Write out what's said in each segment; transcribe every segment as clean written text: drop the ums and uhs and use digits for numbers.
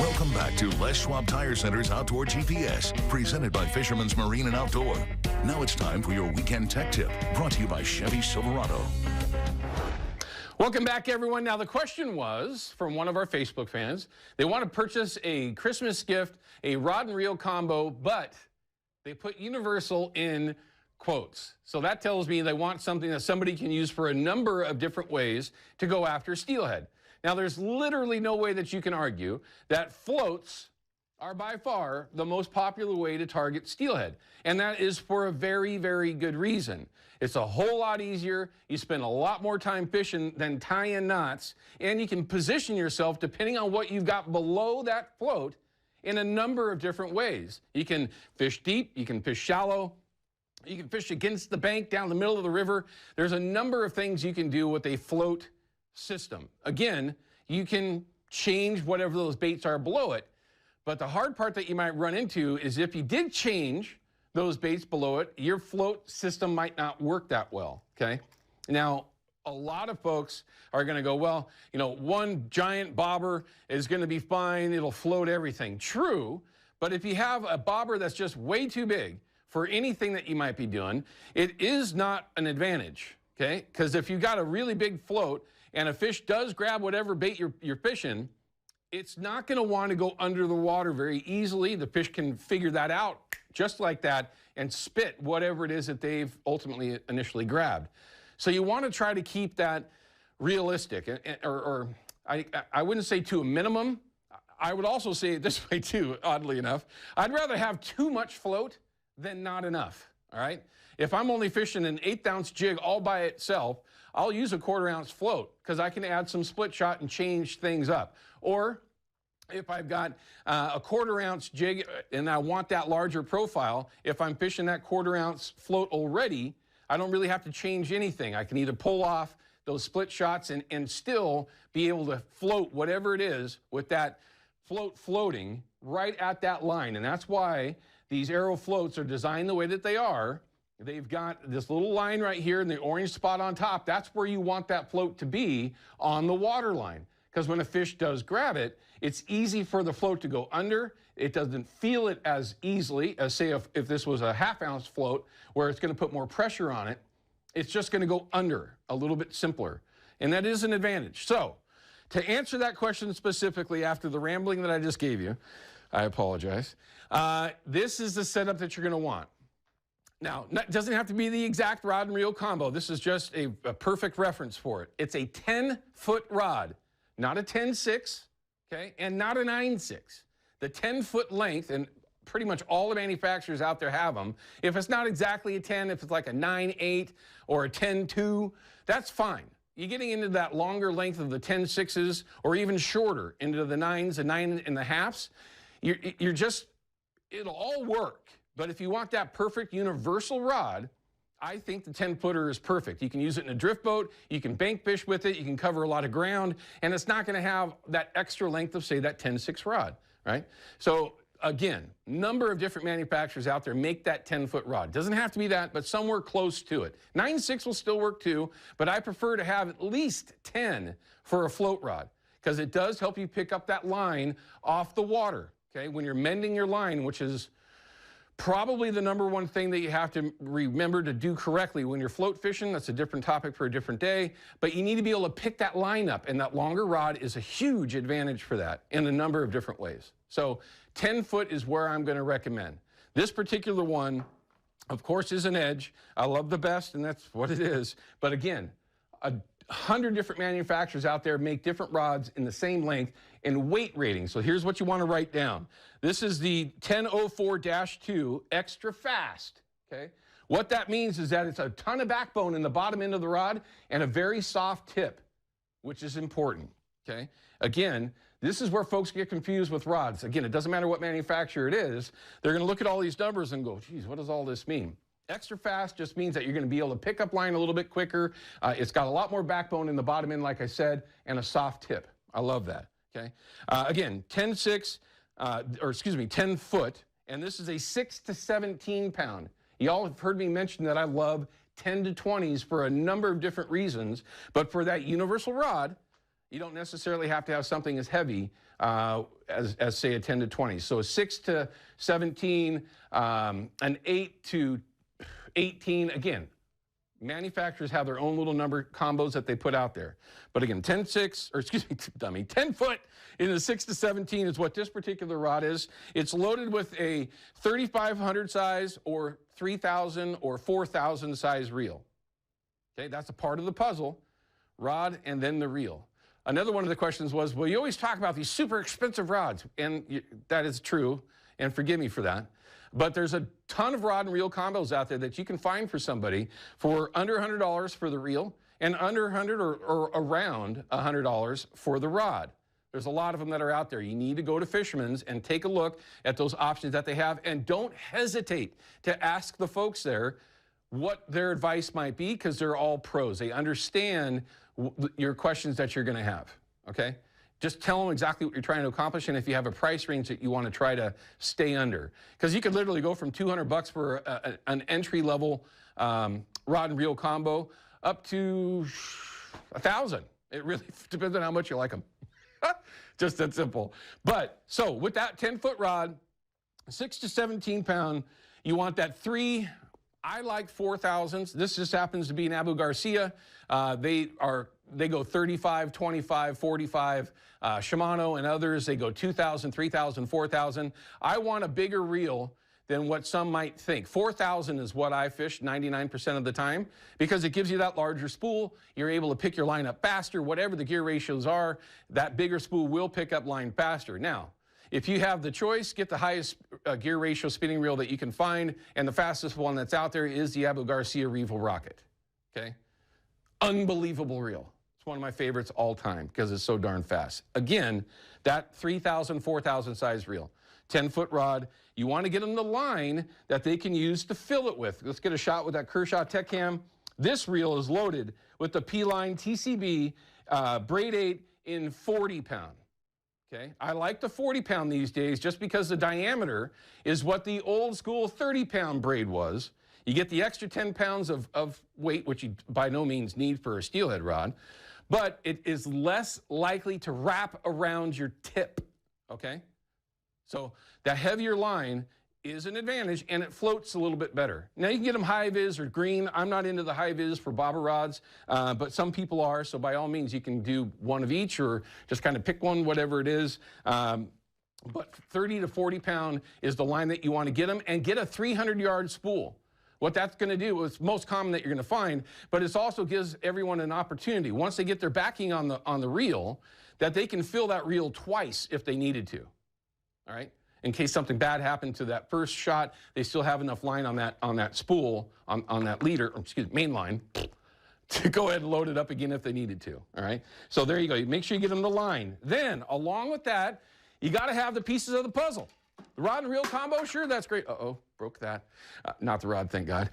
Welcome back to Les Schwab Tire Center's Outdoor GPS, presented by Fisherman's Marine and Outdoor. Now it's time for your weekend tech tip, brought to you by Chevy Silverado. Welcome back, everyone. Now, the question was from one of our Facebook fans. They want to purchase a Christmas gift, a rod and reel combo, but they put universal in quotes. So that tells me they want something that somebody can use for a number of different ways to go after steelhead. Now, there's literally no way that you can argue that floats are by far the most popular way to target steelhead. And that is for a very, very good reason. It's a whole lot easier. You spend a lot more time fishing than tying knots. And you can position yourself, depending on what you've got below that float, in a number of different ways. You can fish deep. You can fish shallow. You can fish against the bank, down the middle of the river. There's a number of things you can do with a float system. Again, you can change whatever those baits are below it, but the hard part that you might run into is if you did change those baits below it, your float system might not work that well, okay? Now, a lot of folks are going to go, well, you know, one giant bobber is going to be fine, it'll float everything. True, but if you have a bobber that's just way too big for anything that you might be doing, it is not an advantage, okay? Because if you've got a really big float, and a fish does grab whatever bait you're fishing, it's not going to want to go under the water very easily. The fish can figure that out just like that and spit whatever it is that they've ultimately initially grabbed. So you want to try to keep that realistic, or I wouldn't say to a minimum. I would also say it this way too, oddly enough. I'd rather have too much float than not enough, all right? If I'm only fishing an 1/8 ounce jig all by itself, I'll use a 1/4 ounce float because I can add some split shot and change things up. Or if I've got a 1/4 ounce jig and I want that larger profile, if I'm fishing that 1/4 ounce float already, I don't really have to change anything. I can either pull off those split shots and still be able to float whatever it is with that float floating right at that line. And that's why these Arrow floats are designed the way that they are. They've got this little line right here and the orange spot on top. That's where you want that float to be on the water line. Because when a fish does grab it, it's easy for the float to go under. It doesn't feel it as easily as, say, if this was a 1/2 ounce float where it's going to put more pressure on it. It's just going to go under, a little bit simpler. And that is an advantage. So to answer that question specifically after the rambling that I just gave you, I apologize. This is the setup that you're going to want. Now, it doesn't have to be the exact rod and reel combo. This is just a perfect reference for it. It's a 10-foot rod, not a 10-6, okay, and not a 9-6. The 10-foot length, and pretty much all the manufacturers out there have them. If it's not exactly a 10, if it's like a 9-8 or a 10-2, that's fine. You're getting into that longer length of the 10-6s or even shorter into the 9s and 9.5s. You're just, it'll all work. But if you want that perfect universal rod, I think the 10-footer is perfect. You can use it in a drift boat, you can bank fish with it, you can cover a lot of ground, and it's not going to have that extra length of, say, that 10-6 rod, right? So, again, number of different manufacturers out there make that 10-foot rod. Doesn't have to be that, but somewhere close to it. 9-6 will still work too, but I prefer to have at least 10 for a float rod because it does help you pick up that line off the water, okay? When you're mending your line, which is probably the number one thing that you have to remember to do correctly when you're float fishing. That's a different topic for a different day, but you need to be able to pick that line up, and that longer rod is a huge advantage for that in a number of different ways. So 10 foot is where I'm going to recommend. This particular one, of course, is an edge. I love the best, and that's what it is. But again, 100 different manufacturers out there make different rods in the same length and weight rating. So here's what you want to write down. This is the 1004-2 extra fast, okay? What that means is that it's a ton of backbone in the bottom end of the rod and a very soft tip, which is important, okay? Again, this is where folks get confused with rods. Again, it doesn't matter what manufacturer it is. They're going to look at all these numbers and go, geez, what does all this mean? Extra fast just means that you're going to be able to pick up line a little bit quicker. It's got a lot more backbone in the bottom end, like I said, and a soft tip. I love that, okay? Again, 10 foot, and this is a 6 to 17 pound. Y'all have heard me mention that I love 10 to 20s for a number of different reasons, but for that universal rod, you don't necessarily have to have something as heavy as say a 10 to 20. So a 6 to 17, an 8 to 18. Again, manufacturers have their own little number combos that they put out there. But again, 10 foot in the 6 to 17 is what this particular rod is. It's loaded with a 3,500 size or 3,000 or 4,000 size reel. Okay, that's a part of the puzzle, rod and then the reel. Another one of the questions was, well, you always talk about these super expensive rods, and that is true, and forgive me for that. But there's a ton of rod and reel combos out there that you can find for somebody for under $100 for the reel and under $100 or around $100 for the rod. There's a lot of them that are out there. You need to go to Fisherman's and take a look at those options that they have, and don't hesitate to ask the folks there what their advice might be, because they're all pros. They understand your questions that you're going to have, okay? Just tell them exactly what you're trying to accomplish, and if you have a price range that you want to try to stay under. Because you could literally go from $200 for an entry-level rod and reel combo up to $1,000. It really depends on how much you like them. Just that simple. But, so with that 10-foot rod, 6 to 17 pound, you want that 3, I like 4,000s. This just happens to be an Abu Garcia. They go 35, 25, 45. Shimano and others, they go 2,000, 3,000, 4,000. I want a bigger reel than what some might think. 4,000 is what I fish 99% of the time, because it gives you that larger spool. You're able to pick your line up faster. Whatever the gear ratios are, that bigger spool will pick up line faster. Now, if you have the choice, get the highest gear ratio spinning reel that you can find, and the fastest one that's out there is the Abu Garcia Revo Rocket, okay? Unbelievable reel. It's one of my favorites all time because it's so darn fast. Again, that 3,000, 4,000 size reel, 10-foot rod, you want to get them the line that they can use to fill it with. Let's get a shot with that Kershaw Tech Cam. This reel is loaded with the P-Line TCB braid 8 in 40 pound. Okay, I like the 40 pound these days just because the diameter is what the old school 30 pound braid was. You get the extra 10 pounds of weight, which you by no means need for a steelhead rod, but it is less likely to wrap around your tip, okay? So that heavier line is an advantage, and it floats a little bit better. Now, you can get them high-vis or green. I'm not into the high-vis for bobber rods, but some people are, so by all means, you can do one of each or just kind of pick one, whatever it is. But 30 to 40 pound is the line that you want to get them, and get a 300-yard spool. What that's going to do is most common that you're going to find, but it also gives everyone an opportunity, once they get their backing on the reel, that they can fill that reel twice if they needed to, all right? In case something bad happened to that first shot, they still have enough line on that spool, on that leader, or excuse me, main line, to go ahead and load it up again if they needed to, all right? So there you go. Make sure you get them the line. Then, along with that, you got to have the pieces of the puzzle. The rod and reel combo, sure, that's great. Uh-oh, broke that. Not the rod, thank God.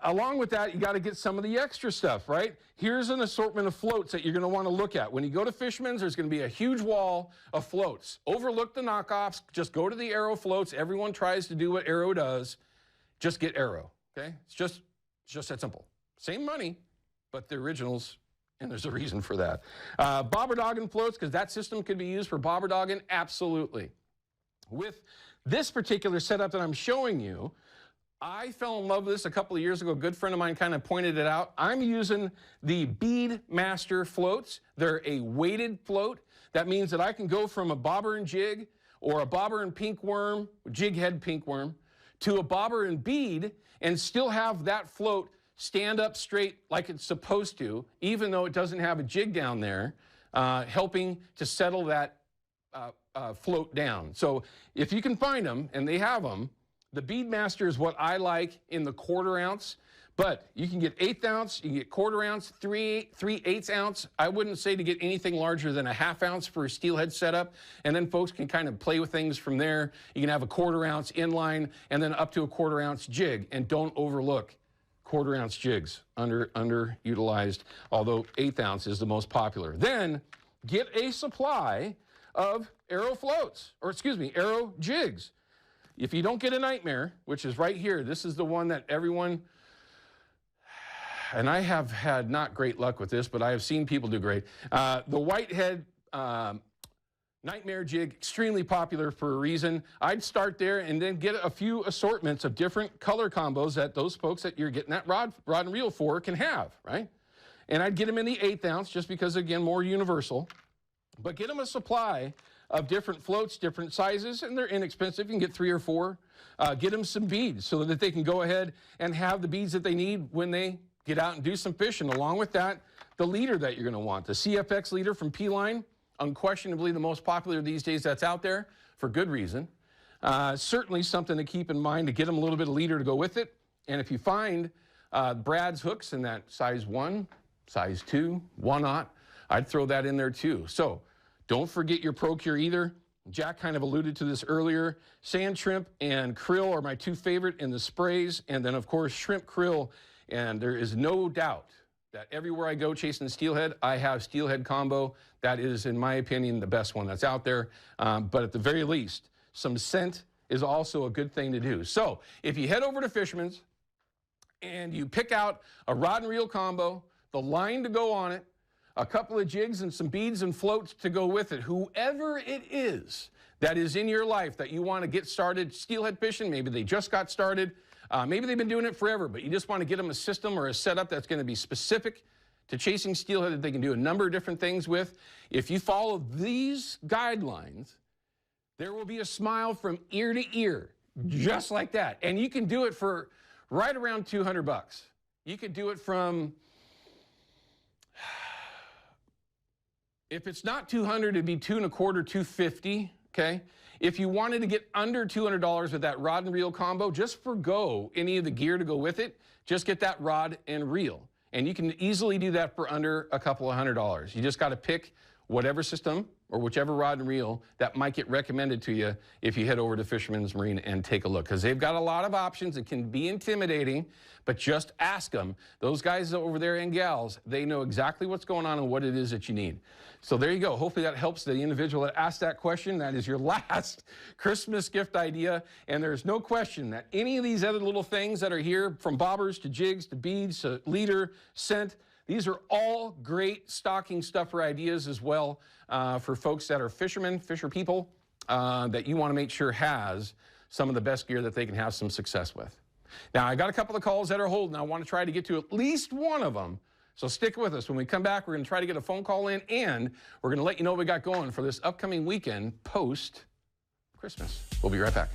Along with that, you got to get some of the extra stuff, right? Here's an assortment of floats that you're going to want to look at. When you go to Fisherman's, there's going to be a huge wall of floats. Overlook the knockoffs. Just go to the Arrow floats. Everyone tries to do what Arrow does. Just get Arrow, okay? It's just that simple. Same money, but the originals, and there's a reason for that. Bobber dogging floats, because that system could be used for bobber dogging, absolutely. With this particular setup that I'm showing you, I fell in love with this a couple of years ago. A good friend of mine kind of pointed it out. I'm using the Bead Master floats. They're a weighted float. That means that I can go from a bobber and jig or a bobber and pink worm, jig head pink worm, to a bobber and bead and still have that float stand up straight like it's supposed to, even though it doesn't have a jig down there, helping to settle that float down. So if you can find them, and they have them, the Bead Master is what I like in the 1/4 ounce, but you can get 1/8 ounce, you can get 1/4 ounce, 3/8 ounce. I wouldn't say to get anything larger than a 1/2 ounce for a steelhead setup, and then folks can kind of play with things from there. You can have a 1/4 ounce inline, and then up to a 1/4 ounce jig, and don't overlook 1/4 ounce jigs, underutilized, although 1/8 ounce is the most popular. Then get a supply of Arrow floats, or excuse me, Arrow jigs. If you don't get a Nightmare, which is right here, this is the one that everyone, and I have had not great luck with this, but I have seen people do great. The Whitehead Nightmare jig, extremely popular for a reason. I'd start there and then get a few assortments of different color combos that those folks that you're getting that rod and reel for can have, right? And I'd get them in the 1/8 ounce just because, again, more universal. But get them a supply of different floats, different sizes, and they're inexpensive. You can get 3 or 4. Get them some beads so that they can go ahead and have the beads that they need when they get out and do some fishing. Along with that, the leader that you're going to want, the CFX leader from P-Line, unquestionably the most popular these days that's out there for good reason. Certainly something to keep in mind to get them a little bit of leader to go with it. And if you find Brad's hooks in that size 1, size 2, 1/0, I'd throw that in there too. So don't forget your Pro-Cure either. Jack kind of alluded to this earlier. Sand shrimp and krill are my 2 favorite in the sprays. And then, of course, shrimp krill. And there is no doubt that everywhere I go chasing steelhead, I have steelhead combo. That is, in my opinion, the best one that's out there. But at the very least, some scent is also a good thing to do. So if you head over to Fisherman's and you pick out a rod and reel combo, the line to go on it, a couple of jigs and some beads and floats to go with it, whoever it is that is in your life that you want to get started steelhead fishing, maybe they just got started, maybe they've been doing it forever, but you just want to get them a system or a setup that's going to be specific to chasing steelhead that they can do a number of different things with. If you follow these guidelines, there will be a smile from ear to ear, just like that. And you can do it for right around $200. You could do it from, if it's not $200, it'd be $225, $250, okay? If you wanted to get under $200 with that rod and reel combo, just forgo any of the gear to go with it. Just get that rod and reel. And you can easily do that for under a couple of $100. You just got to pick whatever system or whichever rod and reel that might get recommended to you if you head over to Fisherman's Marine and take a look. Because they've got a lot of options. It can be intimidating, but just ask them. Those guys over there and gals, they know exactly what's going on and what it is that you need. So there you go. Hopefully that helps the individual that asked that question. That is your last Christmas gift idea. And there's no question that any of these other little things that are here, from bobbers to jigs to beads to leader, scent, these are all great stocking stuffer ideas as well for folks that are fishermen, fisher people, that you want to make sure has some of the best gear that they can have some success with. Now, I got a couple of calls that are holding. I want to try to get to at least one of them. So stick with us. When we come back, we're going to try to get a phone call in, and we're going to let you know what we got going for this upcoming weekend post-Christmas. We'll be right back.